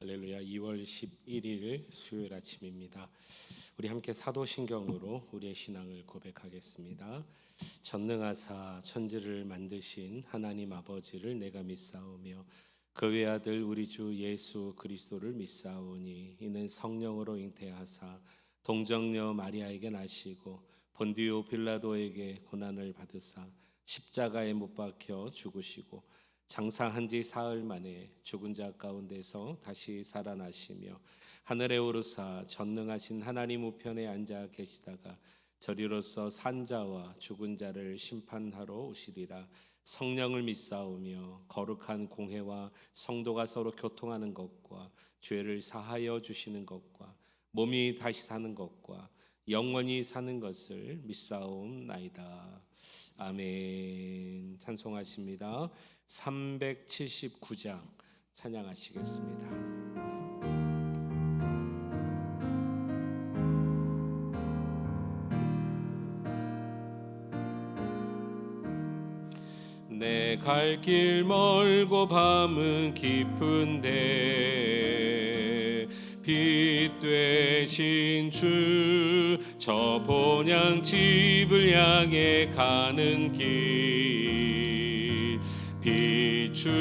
할렐루야. 2월 11일 수요일 아침입니다. 우리 함께 사도신경으로 우리의 신앙을 고백하겠습니다. 전능하사 천지를 만드신 하나님 아버지를 내가 믿사오며 그 외아들 우리 주 예수 그리스도를 믿사오니 이는 성령으로 잉태하사 동정녀 마리아에게 나시고 본디오 빌라도에게 고난을 받으사 십자가에 못 박혀 죽으시고 장사한 지 사흘 만에 죽은 자 가운데서 다시 살아나시며 하늘에 오르사 전능하신 하나님 우편에 앉아 계시다가 저리로서 산 자와 죽은 자를 심판하러 오시리라. 성령을 믿사오며 거룩한 공회와 성도가 서로 교통하는 것과 죄를 사하여 주시는 것과 몸이 다시 사는 것과 영원히 사는 것을 믿사옵나이다. 아멘. 찬송하십니다. 379장 찬양하시겠습니다. 내 갈 길 멀고 밤은 깊은데 빛 되신 주 저 본향 집을 향해 가는 길 비추소서.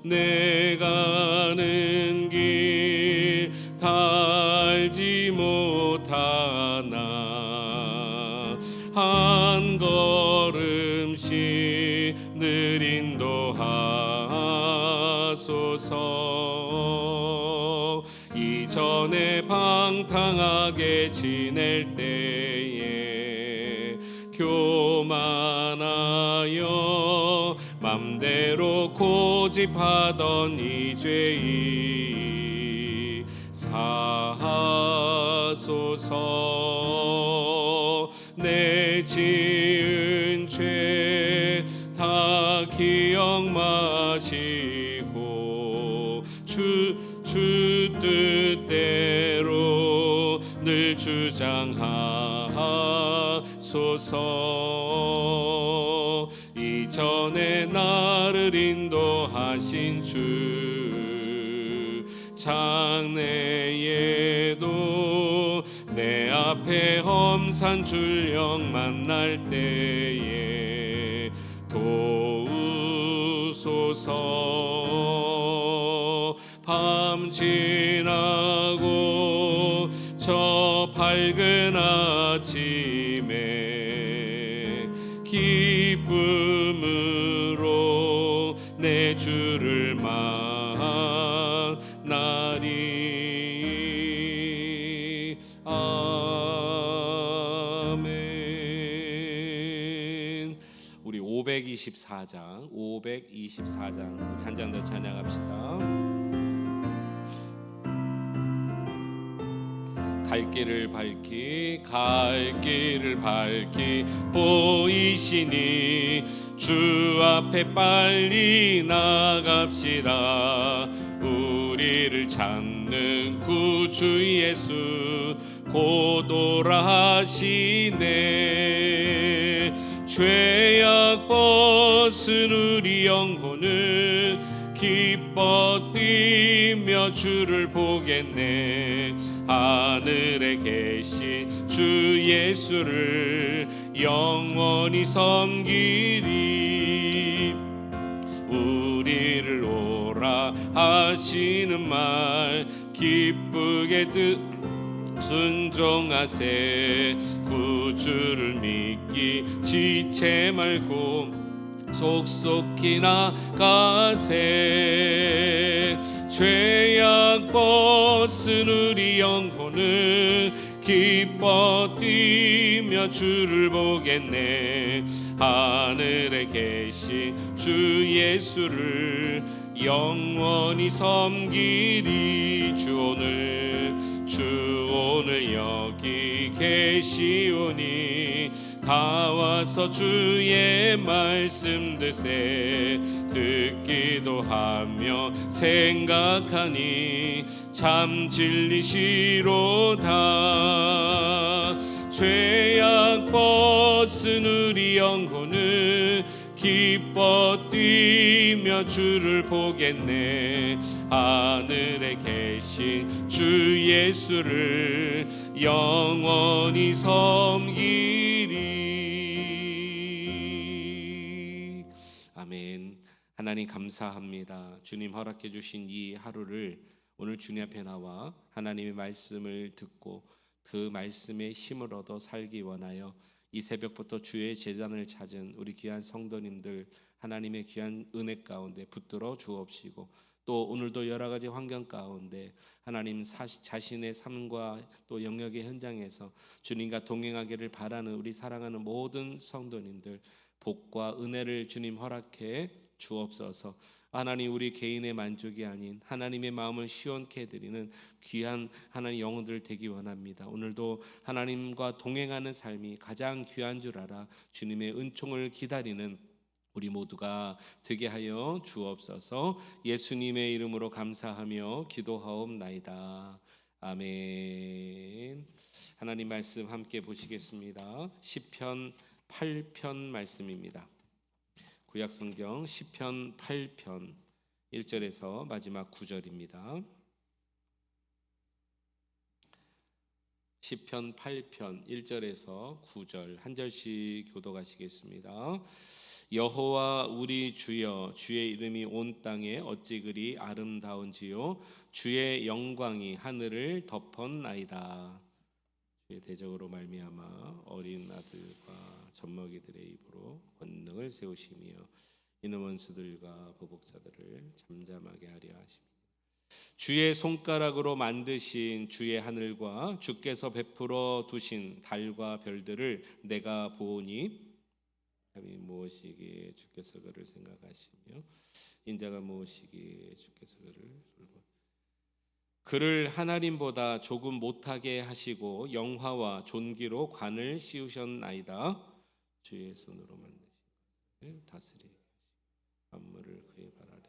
내 가는 길 다 알지 못하나 한 걸음씩 늘 인도하소서. 이전에 방탕하게 지낼 때에 교만하여 맘대로 고집하던 이 죄이 사하소서. 내 지은 죄 다 기억 마시고 주 뜻대로 늘 주장하소서. 이전에 나를 인도하신 주 장래에도 내 앞에 험산 줄령 만날 때에 도우소서. 밤 지나고 저 밝은 아침에 기쁨으로 내 주를 만나리. 아멘. 우리 524장 우리 한 장 더 찬양합시다. 갈 길을 밝히 보이시니 주 앞에 빨리 나갑시다. 우리를 찾는 구주 예수 곧 오라 하시네. 죄악 벗은 우리 영혼은 기뻐 뛰며 주를 보겠네. 하늘에 계신 주 예수를 영원히 섬기리. 우리를 오라 하시는 말 기쁘게 순종하세. 구주를 믿기 지체 말고 속속히 나가세. 죄악 벗은 우리 영혼은 기뻐 뛰며 주를 보겠네. 하늘에 계신 주 예수를 영원히 섬기리. 주 오늘 여기 계시오니 다 와서 주의 말씀 듣기도 하며 생각하니 참 진리시로다. 죄악 벗은 우리 영혼은 기뻐 뛰며 주를 보겠네. 하늘에 계신 주 예수를 영원히 섬기리. 아멘. 하나님 감사합니다. 주님 허락해 주신 이 하루를 오늘 주님 앞에 나와 하나님의 말씀을 듣고 그 말씀에 힘을 얻어 살기 원하여 이 새벽부터 주의 제단을 찾은 우리 귀한 성도님들 하나님의 귀한 은혜 가운데 붙들어 주옵시고, 또 오늘도 여러 가지 환경 가운데 하나님 자신의 삶과 또 영역의 현장에서 주님과 동행하기를 바라는 우리 사랑하는 모든 성도님들 복과 은혜를 주님 허락해 주옵소서. 하나님, 우리 개인의 만족이 아닌 하나님의 마음을 시원케 해드리는 귀한 하나님 영혼들 되기 원합니다. 오늘도 하나님과 동행하는 삶이 가장 귀한 줄 알아 주님의 은총을 기다리는 우리 모두가 되게 하여 주옵소서. 예수님의 이름으로 감사하며 기도하옵나이다. 아멘. 하나님 말씀 함께 보시겠습니다. 시편 8편 말씀입니다. 구약성경 시편 8편 1절에서 마지막 9절입니다. 시편 8편 1절에서 9절 한 절씩 교독하시겠습니다. 여호와 우리 주여, 주의 이름이 온 땅에 어찌 그리 아름다운지요. 주의 영광이 하늘을 덮었나이다. 주의 대적으로 말미암아 어린 아들과 젖먹이들의 입으로 권능을 세우시며 이는 원수들과 보복자들을 잠잠하게 하려 하십니다. 주의 손가락으로 만드신 주의 하늘과 주께서 베풀어 두신 달과 별들을 내가 보오니 감히 무엇이기에 주께서 그를 생각하시며 인자가 무엇이기에 주께서 그를 돌보시며 그를 하나님보다 조금 못하게 하시고 영화와 존귀로 관을 씌우셨나이다. 주의 손으로 만드신 것을 다스리게 하시고 만물을 그의 발 아래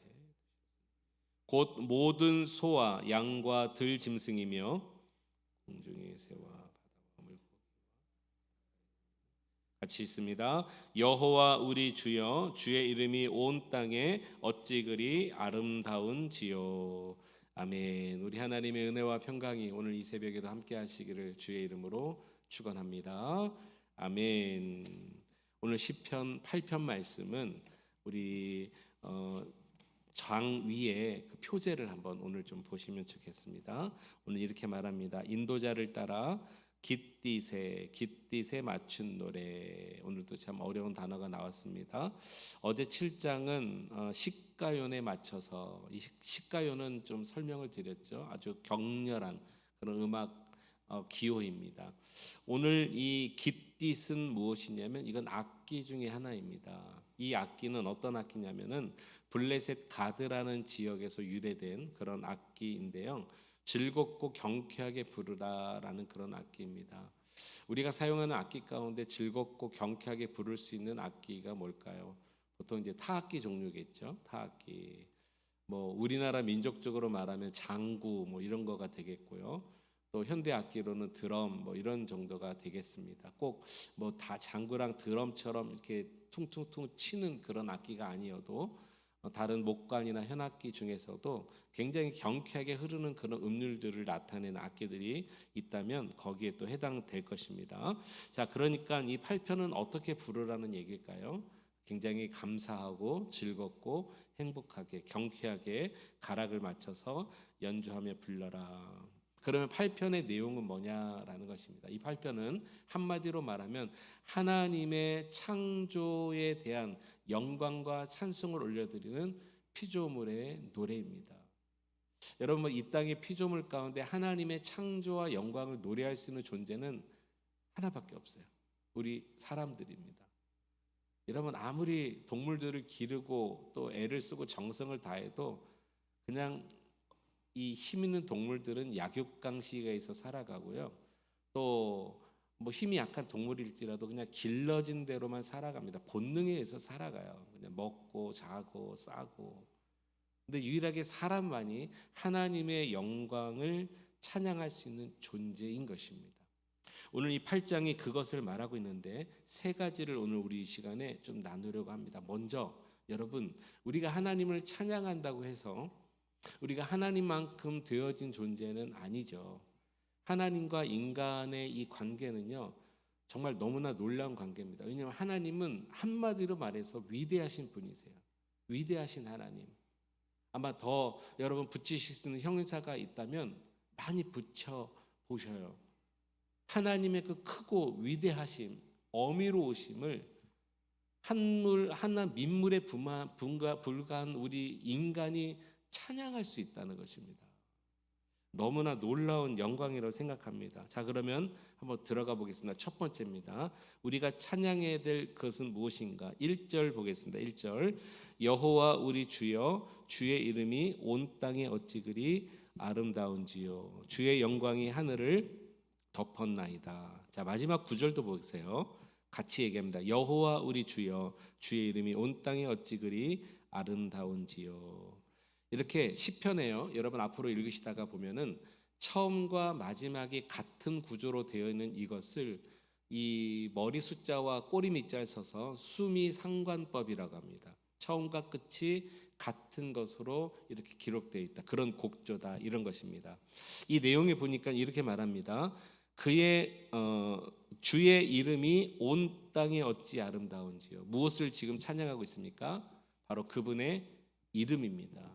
곧 모든 소와 양과 들 짐승이며 공중의 새와 바다와 물고기와 같이 있습니다. 여호와 우리 주여, 주의 이름이 온 땅에 어찌 그리 아름다운지요. 아멘. 우리 하나님의 은혜와 평강이 오늘 이 새벽에도 함께 하시기를 주의 이름으로 축원합니다. 아멘. 오늘 시편 8편 말씀은 우리 장 위에 그 표제를 한번 오늘 좀 보시면 좋겠습니다. 오늘 이렇게 말합니다. 인도자를 따라 깃딧에 맞춘 노래. 오늘도 참 어려운 단어가 나왔습니다. 어제 7장은 시가연에 맞춰서, 이 시가연은 좀 설명을 드렸죠. 아주 격렬한 그런 음악 기호입니다. 오늘 이 깃딧은 무엇이냐면 이건 악기 중에 하나입니다. 이 악기는 어떤 악기냐면은 블레셋 가드라는 지역에서 유래된 그런 악기인데요. 즐겁고 경쾌하게 부르다라는 그런 악기입니다. 우리가 사용하는 악기 가운데 즐겁고 경쾌하게 부를 수 있는 악기가 뭘까요? 보통 이제 타악기 종류겠죠. 타악기. 뭐 우리나라 민족적으로 말하면 장구 뭐 이런 거가 되겠고요. 또 현대 악기로는 드럼 뭐 이런 정도가 되겠습니다. 꼭 뭐 다 장구랑 드럼처럼 이렇게 퉁퉁퉁 치는 그런 악기가 아니어도 다른 목관이나 현악기 중에서도 굉장히 경쾌하게 흐르는 그런 음률들을 나타내는 악기들이 있다면 거기에 또 해당될 것입니다. 자, 그러니까 이 8편은 어떻게 부르라는 얘기일까요? 굉장히 감사하고 즐겁고 행복하게 경쾌하게 가락을 맞춰서 연주하며 불러라. 그러면 8편의 내용은 뭐냐라는 것입니다. 이 8편은 한마디로 말하면 하나님의 창조에 대한 영광과 찬송을 올려드리는 피조물의 노래입니다. 여러분, 이 땅의 피조물 가운데 하나님의 창조와 영광을 노래할 수 있는 존재는 하나밖에 없어요. 우리 사람들입니다. 여러분, 아무리 동물들을 기르고 또 애를 쓰고 정성을 다해도 그냥 이 힘 있는 동물들은 약육강식에서 살아가고요. 또 뭐 힘이 약한 동물일지라도 그냥 길러진 대로만 살아갑니다. 본능에 의해서 살아가요. 그냥 먹고 자고 싸고. 근데 유일하게 사람만이 하나님의 영광을 찬양할 수 있는 존재인 것입니다. 오늘 이 8장이 그것을 말하고 있는데 세 가지를 오늘 우리 이 시간에 좀 나누려고 합니다. 먼저 여러분, 우리가 하나님을 찬양한다고 해서 우리가 하나님만큼 되어진 존재는 아니죠. 하나님과 인간의 이 관계는요, 정말 너무나 놀라운 관계입니다. 왜냐하면 하나님은 한마디로 말해서 위대하신 분이세요. 위대하신 하나님. 아마 더 여러분 붙이실 수 있는 형용사가 있다면 많이 붙여 보셔요. 하나님의 그 크고 위대하심, 어미로우심을 하나 민물에 불과한 우리 인간이 찬양할 수 있다는 것입니다. 너무나 놀라운 영광이라고 생각합니다. 자, 그러면 한번 들어가 보겠습니다. 첫 번째입니다. 우리가 찬양해야 될 것은 무엇인가? 1절 보겠습니다. 1절. 여호와 우리 주여, 주의 이름이 온 땅에 어찌 그리 아름다운지요. 주의 영광이 하늘을 덮었나이다. 자, 마지막 9절도 보세요. 같이 얘기합니다. 여호와 우리 주여, 주의 이름이 온 땅에 어찌 그리 아름다운지요. 이렇게 시편에요. 여러분 앞으로 읽으시다가 보면은 처음과 마지막이 같은 구조로 되어 있는 이것을 이 머리 숫자와 꼬리 밑자를 써서 수미상관법이라고 합니다. 처음과 끝이 같은 것으로 이렇게 기록되어 있다. 그런 곡조다. 이런 것입니다. 이 내용에 보니까 이렇게 말합니다. 그의 주의 이름이 온 땅에 어찌 아름다운지요. 무엇을 지금 찬양하고 있습니까? 바로 그분의 이름입니다.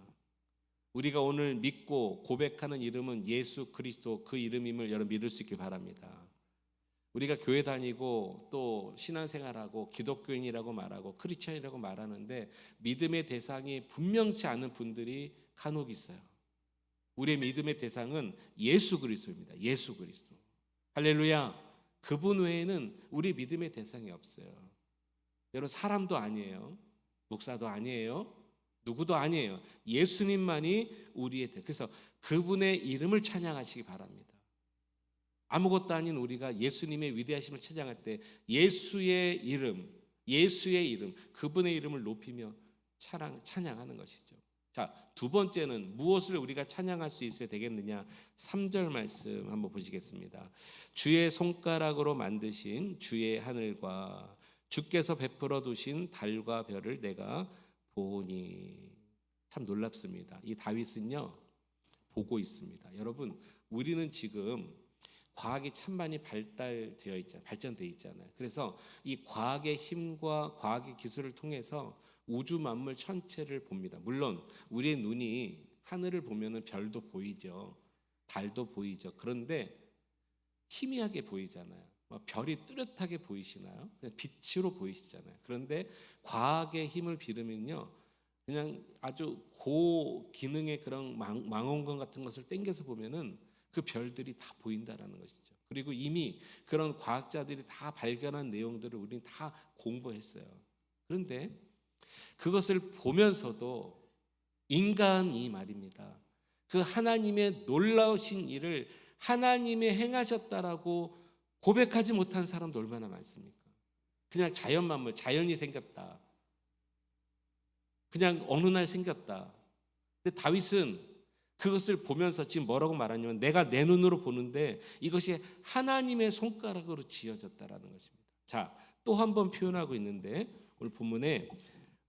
우리가 오늘 믿고 고백하는 이름은 예수 그리스도, 그 이름임을 여러분 믿을 수 있길 바랍니다. 우리가 교회 다니고 또 신앙생활하고 기독교인이라고 말하고 크리스천이라고 말하는데 믿음의 대상이 분명치 않은 분들이 간혹 있어요. 우리의 믿음의 대상은 예수 그리스도입니다. 예수 그리스도. 할렐루야. 그분 외에는 우리 믿음의 대상이 없어요. 여러분, 사람도 아니에요. 목사도 아니에요. 누구도 아니에요. 예수님만이 우리의 그래서 그분의 이름을 찬양하시기 바랍니다. 아무것도 아닌 우리가 예수님의 위대하심을 찬양할 때 예수의 이름, 그분의 이름을 높이며 찬양하는 것이죠. 자, 두 번째는 무엇을 우리가 찬양할 수 있어야 되겠느냐? 3절 말씀 한번 보시겠습니다. 주의 손가락으로 만드신 주의 하늘과 주께서 베풀어 두신 달과 별을 내가 보니. 참 놀랍습니다. 이 다윗은요 보고 있습니다. 여러분, 우리는 지금 과학이 참 많이 발전되어 있잖아요. 그래서 이 과학의 힘과 과학의 기술을 통해서 우주 만물 전체를 봅니다. 물론 우리의 눈이 하늘을 보면은 별도 보이죠, 달도 보이죠. 그런데 희미하게 보이잖아요. 별이 뚜렷하게 보이시나요? 그냥 빛으로 보이시잖아요. 그런데 과학의 힘을 빌으면요, 그냥 아주 고기능의 그런 망원경 같은 것을 땡겨서 보면은 그 별들이 다 보인다라는 것이죠. 그리고 이미 그런 과학자들이 다 발견한 내용들을 우리는 다 공부했어요. 그런데 그것을 보면서도 인간이 말입니다, 그 하나님의 놀라우신 일을 하나님이 행하셨다라고 고백하지 못한 사람도 얼마나 많습니까? 그냥 자연 만물, 자연이 생겼다, 그냥 어느 날 생겼다. 근데 다윗은 그것을 보면서 지금 뭐라고 말하냐면, 내가 내 눈으로 보는데 이것이 하나님의 손가락으로 지어졌다라는 것입니다. 자, 또 한 번 표현하고 있는데 오늘 본문에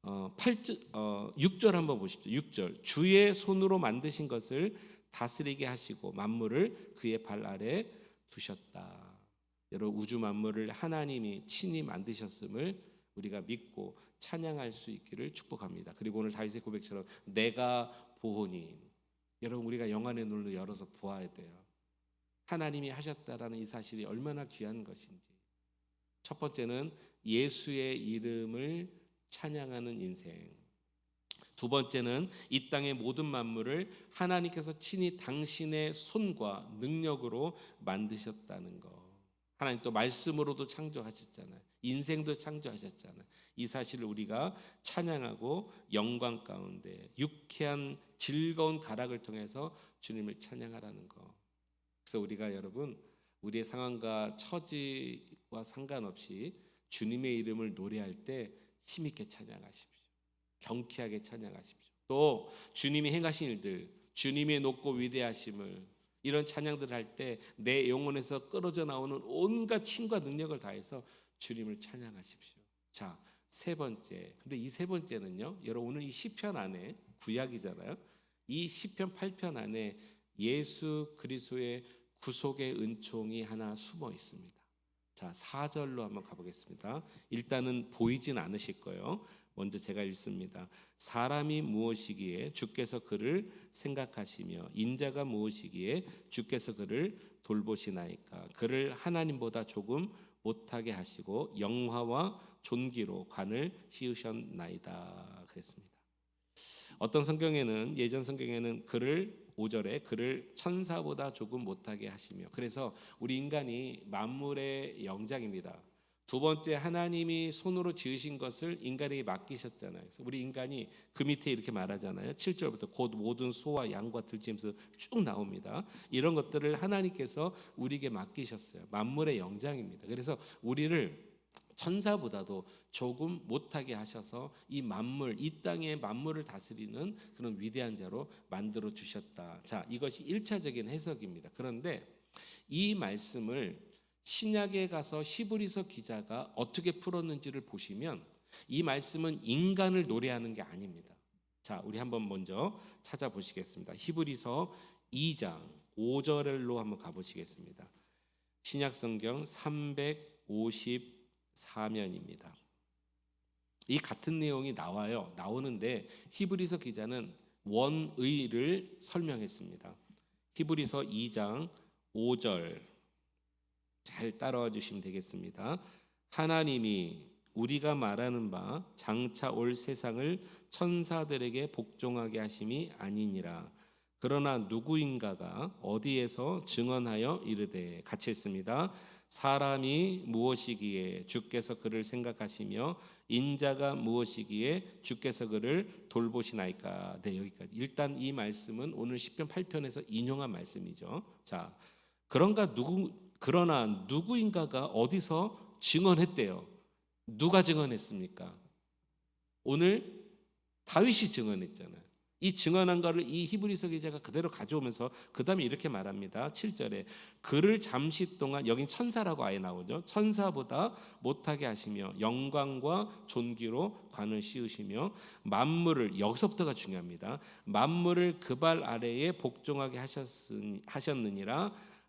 6절 한번 보십시오. 6절. 주의 손으로 만드신 것을 다스리게 하시고 만물을 그의 발 아래 두셨다. 여러분, 우주 만물을 하나님이 친히 만드셨음을 우리가 믿고 찬양할 수 있기를 축복합니다. 그리고 오늘 다윗의 고백처럼 내가 보오니, 여러분, 우리가 영안의 눈을 열어서 보아야 돼요. 하나님이 하셨다라는 이 사실이 얼마나 귀한 것인지. 첫 번째는 예수의 이름을 찬양하는 인생. 두 번째는 이 땅의 모든 만물을 하나님께서 친히 당신의 손과 능력으로 만드셨다는 것. 하나님 또 말씀으로도 창조하셨잖아요. 인생도 창조하셨잖아요. 이 사실을 우리가 찬양하고 영광 가운데 유쾌한 즐거운 가락을 통해서 주님을 찬양하라는 것. 그래서 우리가 여러분, 우리의 상황과 처지와 상관없이 주님의 이름을 노래할 때 힘있게 찬양하십시오. 경쾌하게 찬양하십시오. 또 주님이 행하신 일들, 주님의 높고 위대하심을 이런 찬양들을 할 때 내 영혼에서 끌어져 나오는 온갖 힘과 능력을 다해서 주님을 찬양하십시오. 자, 세 번째. 근데 이 세 번째는요, 여러분 오늘 이 시편 안에 구약이잖아요. 이 시편 8편 안에 예수 그리스도의 구속의 은총이 하나 숨어 있습니다. 자, 4절로 한번 가보겠습니다. 일단은 보이진 않으실 거예요. 먼저 제가 읽습니다. 사람이 무엇이기에 주께서 그를 생각하시며 인자가 무엇이기에 주께서 그를 돌보시나이까. 그를 하나님보다 조금 못하게 하시고 영화와 존귀로 관을 씌우셨나이다. 그랬습니다. 어떤 성경에는, 예전 성경에는 그를 5절에 그를 천사보다 조금 못하게 하시며, 그래서 우리 인간이 만물의 영장입니다. 두 번째, 하나님이 손으로 지으신 것을 인간에게 맡기셨잖아요. 그래서 우리 인간이 그 밑에 이렇게 말하잖아요. 7절부터 곧 모든 소와 양과 들짐승 쭉 나옵니다. 이런 것들을 하나님께서 우리에게 맡기셨어요. 만물의 영장입니다. 그래서 우리를 천사보다도 조금 못하게 하셔서 이 만물, 이 땅의 만물을 다스리는 그런 위대한 자로 만들어 주셨다. 자, 이것이 1차적인 해석입니다. 그런데 이 말씀을 신약에 가서 히브리서 기자가 어떻게 풀었는지를 보시면 이 말씀은 인간을 노래하는 게 아닙니다. 자, 우리 한번 먼저 찾아보시겠습니다. 히브리서 2장 5절로 한번 가보시겠습니다. 신약 성경 354면입니다. 이 같은 내용이 나오는데 히브리서 기자는 원의를 설명했습니다. 히브리서 2장 5절 잘 따라와 주시면 되겠습니다. 하나님이 우리가 말하는 바 장차 올 세상을 천사들에게 복종하게 하심이 아니니라. 그러나 누구인가가 어디에서 증언하여 이르되, 같이 했습니다. 사람이 무엇이기에 주께서 그를 생각하시며 인자가 무엇이기에 주께서 그를 돌보시나이까. 네, 여기까지. 일단 이 말씀은 오늘 시편 8편에서 인용한 말씀이죠. 자, 그러나 누구인가가 어디서 증언했대요. 누가 증언했습니까? 오늘 다윗이 증언했잖아요. 이 증언한 거를 이 히브리서 기자가 그대로 가져오면서 그 다음에 이렇게 말합니다. 7절에 그를 잠시 동안, 여긴 천사라고 아예 나오죠. 천사보다 못하게 하시며 영광과 존귀로 관을 씌우시며 만물을, 여기서부터가 중요합니다. 만물을 그 발 아래에 복종하게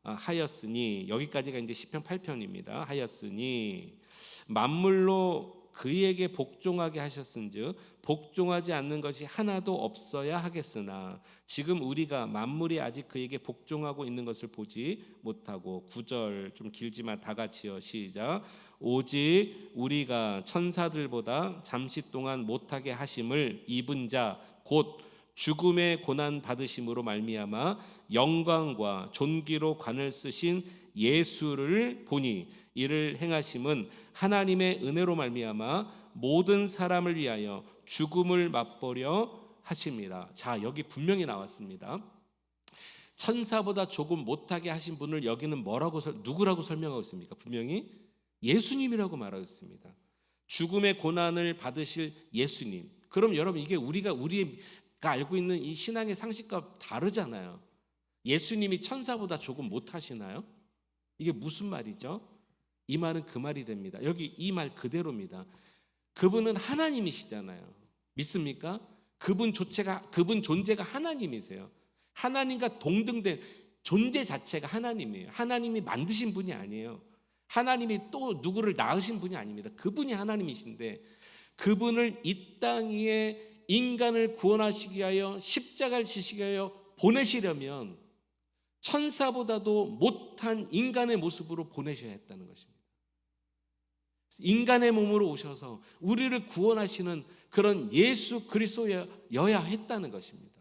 하였으니, 여기까지가 이제 시편 8편입니다. 하였으니 만물로 그에게 복종하게 하셨은즉 복종하지 않는 것이 하나도 없어야 하겠으나 지금 우리가 만물이 아직 그에게 복종하고 있는 것을 보지 못하고. 9절 좀 길지만 다 같이요. 시작. 오직 우리가 천사들보다 잠시 동안 못하게 하심을 입은 자 곧 죽음의 고난 받으심으로 말미암아 영광과 존귀로 관을 쓰신 예수를 보니 이를 행하심은 하나님의 은혜로 말미암아 모든 사람을 위하여 죽음을 맛보려 하심이라. 자, 여기 분명히 나왔습니다. 천사보다 조금 못하게 하신 분을 여기는 누구라고 설명하고 있습니까? 분명히 예수님이라고 말하고 있습니다. 죽음의 고난을 받으실 예수님. 그럼 여러분, 이게 우리가 알고 있는 이 신앙의 상식과 다르잖아요. 예수님이 천사보다 조금 못하시나요? 이게 무슨 말이죠? 이 말은 그 말이 됩니다. 여기 이 말 그대로입니다. 그분은 하나님이시잖아요. 믿습니까? 그분 존재가 하나님이세요. 하나님과 동등된 존재 자체가 하나님이에요. 하나님이 만드신 분이 아니에요. 하나님이 또 누구를 낳으신 분이 아닙니다. 그분이 하나님이신데 그분을 이 땅 위에 인간을 구원하시기 위하여 십자가를 지시기 위하여 보내시려면 천사보다도 못한 인간의 모습으로 보내셔야 했다는 것입니다. 인간의 몸으로 오셔서 우리를 구원하시는 그런 예수 그리스도여야 했다는 것입니다.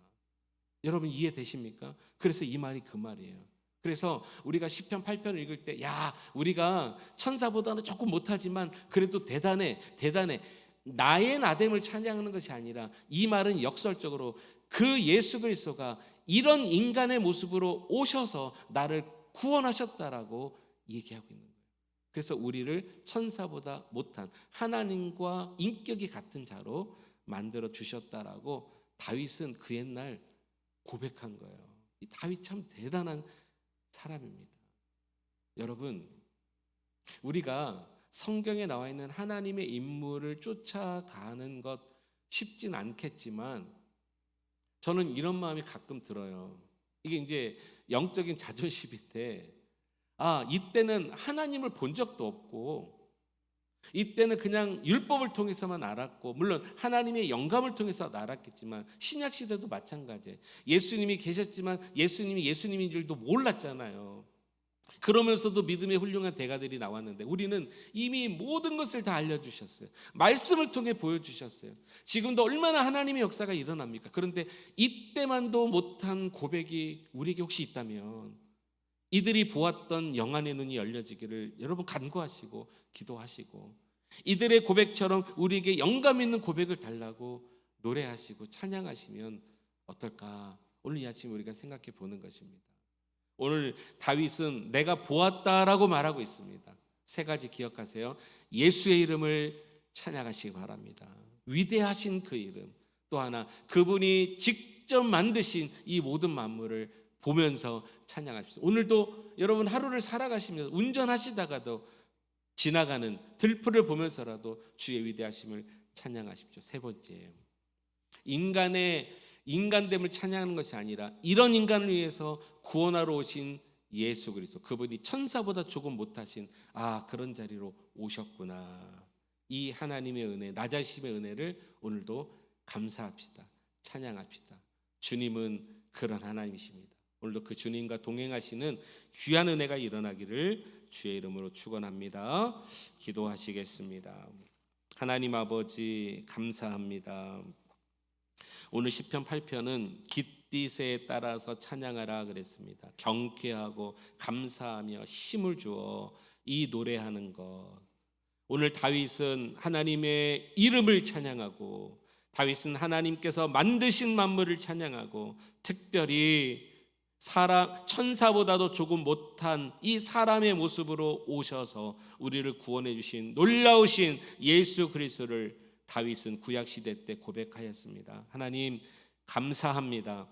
여러분 이해되십니까? 그래서 이 말이 그 말이에요. 그래서 우리가 시편 8편을 읽을 때, 야, 우리가 천사보다는 조금 못하지만 그래도 대단해. 나의 나됨을 찬양하는 것이 아니라 이 말은 역설적으로 그 예수 그리스도가 이런 인간의 모습으로 오셔서 나를 구원하셨다라고 얘기하고 있는 거예요. 그래서 우리를 천사보다 못한 하나님과 인격이 같은 자로 만들어 주셨다라고 다윗은 그 옛날 고백한 거예요. 이 다윗 참 대단한 사람입니다. 여러분, 우리가 성경에 나와 있는 하나님의 인물을 쫓아가는 것 쉽진 않겠지만 저는 이런 마음이 가끔 들어요. 이게 이제 영적인 자존심인데, 이때는 하나님을 본 적도 없고, 이때는 그냥 율법을 통해서만 알았고, 물론 하나님의 영감을 통해서 알았겠지만 신약 시대도 마찬가지예요. 예수님이 계셨지만 예수님이 예수님인 줄도 몰랐잖아요. 그러면서도 믿음의 훌륭한 대가들이 나왔는데 우리는 이미 모든 것을 다 알려주셨어요. 말씀을 통해 보여주셨어요. 지금도 얼마나 하나님의 역사가 일어납니까? 그런데 이때만도 못한 고백이 우리에게 혹시 있다면 이들이 보았던 영안의 눈이 열려지기를 여러분 간구하시고 기도하시고, 이들의 고백처럼 우리에게 영감 있는 고백을 달라고 노래하시고 찬양하시면 어떨까? 오늘 이 아침에 우리가 생각해 보는 것입니다. 오늘 다윗은 내가 보았다라고 말하고 있습니다. 세 가지 기억하세요. 예수의 이름을 찬양하시기 바랍니다. 위대하신 그 이름, 또 하나 그분이 직접 만드신 이 모든 만물을 보면서 찬양하십시오. 오늘도 여러분 하루를 살아가시면서 운전하시다가도 지나가는 들풀을 보면서라도 주의 위대하심을 찬양하십시오. 세 번째예요. 인간됨을 찬양하는 것이 아니라 이런 인간을 위해서 구원하러 오신 예수 그리스도, 그분이 천사보다 조금 못하신 그런 자리로 오셨구나. 이 하나님의 은혜, 낮아심의 은혜를 오늘도 감사합시다. 찬양합시다. 주님은 그런 하나님이십니다. 오늘도 그 주님과 동행하시는 귀한 은혜가 일어나기를 주의 이름으로 축원합니다. 기도하시겠습니다. 하나님 아버지 감사합니다. 오늘 시편 8편은 깃딧에 따라서 찬양하라 그랬습니다. 경쾌하고 감사하며 힘을 주어 이 노래하는 것. 오늘 다윗은 하나님의 이름을 찬양하고, 다윗은 하나님께서 만드신 만물을 찬양하고, 특별히 천사보다도 조금 못한 이 사람의 모습으로 오셔서 우리를 구원해 주신 놀라우신 예수 그리스도를 다윗은 구약시대 때 고백하였습니다. 하나님 감사합니다.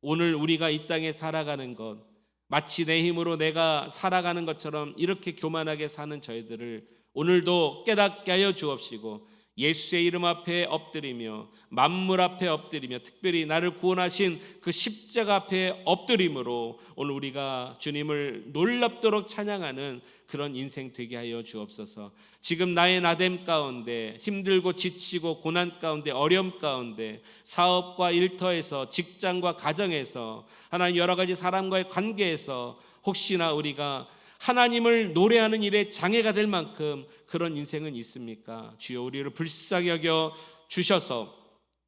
오늘 우리가 이 땅에 살아가는 것, 마치 내 힘으로 내가 살아가는 것처럼 이렇게 교만하게 사는 저희들을 오늘도 깨닫게 하여 주옵시고, 예수의 이름 앞에 엎드리며 만물 앞에 엎드리며 특별히 나를 구원하신 그 십자가 앞에 엎드림으로 오늘 우리가 주님을 놀랍도록 찬양하는 그런 인생 되게 하여 주옵소서. 지금 나의 나됨 가운데, 힘들고 지치고 고난 가운데, 어려움 가운데, 사업과 일터에서, 직장과 가정에서, 하나님 여러 가지 사람과의 관계에서 혹시나 우리가 하나님을 노래하는 일에 장애가 될 만큼 그런 인생은 있습니까? 주여 우리를 불쌍히 여겨 주셔서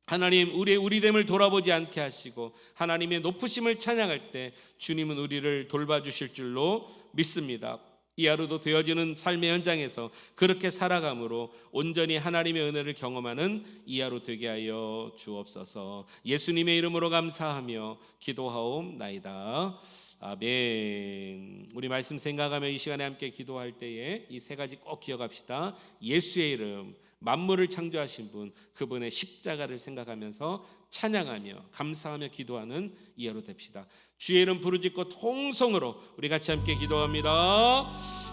하나님 우리의 우리됨을 돌아보지 않게 하시고 하나님의 높으심을 찬양할 때 주님은 우리를 돌봐주실 줄로 믿습니다. 이 하루도 되어지는 삶의 현장에서 그렇게 살아감으로 온전히 하나님의 은혜를 경험하는 이 하루 되게 하여 주옵소서. 예수님의 이름으로 감사하며 기도하옵나이다. 아멘. 우리 말씀 생각하며 이 시간에 함께 기도할 때에 이 세 가지 꼭 기억합시다. 예수의 이름, 만물을 창조하신 분, 그분의 십자가를 생각하면서 찬양하며 감사하며 기도하는 이 하루 됩시다. 주의 이름 부르짖고 통성으로 우리 같이 함께 기도합니다.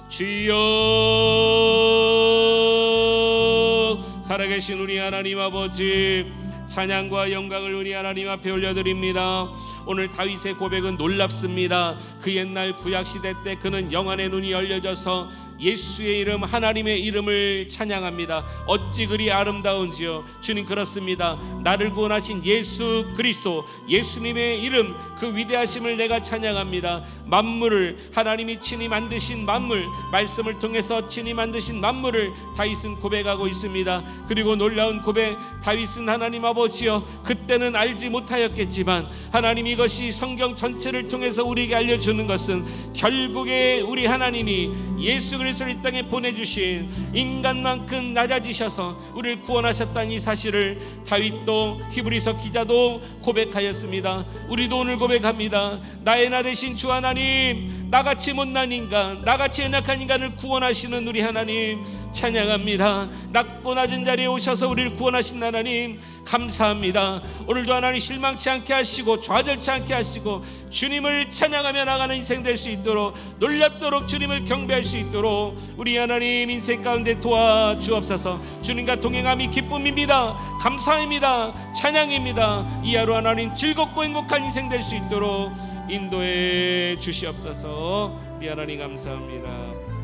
주여, 살아계신 우리 하나님 아버지, 찬양과 영광을 우리 하나님 앞에 올려드립니다. 오늘 다윗의 고백은 놀랍습니다. 그 옛날 구약시대 때 그는 영안의 눈이 열려져서 예수의 이름, 하나님의 이름을 찬양합니다. 어찌 그리 아름다운지요. 주님 그렇습니다. 나를 구원하신 예수 그리스도, 예수님의 이름, 그 위대하심을 내가 찬양합니다. 만물을 하나님이 친히 만드신 만물, 말씀을 통해서 친히 만드신 만물을 다윗은 고백하고 있습니다. 그리고 놀라운 고백, 다윗은 하나님 아버지여, 그때는 알지 못하였겠지만 하나님 이것이 성경 전체를 통해서 우리에게 알려주는 것은 결국에 우리 하나님이 예수 그리스도를 이 땅에 보내주신 인간만큼 낮아지셔서 우리를 구원하셨다는 이 사실을 다윗도 히브리서 기자도 고백하였습니다. 우리도 오늘 고백합니다. 나의 나 되신 주 하나님, 나같이 못난 인간, 나같이 연약한 인간을 구원하시는 우리 하나님 찬양합니다. 낮고 낮은 자리에 오셔서 우리를 구원하신 하나님 감사합니다. 오늘도 하나님 실망치 않게 하시고 좌절치 않게 하시고 주님을 찬양하며 나가는 인생 될 수 있도록, 놀랍도록 주님을 경배할 수 있도록 우리 하나님 인생 가운데 도와주옵소서. 주님과 동행함이 기쁨입니다. 감사입니다. 찬양입니다. 이 하루 하나님 즐겁고 행복한 인생 될 수 있도록 인도해 주시옵소서. 우리 하나님 감사합니다.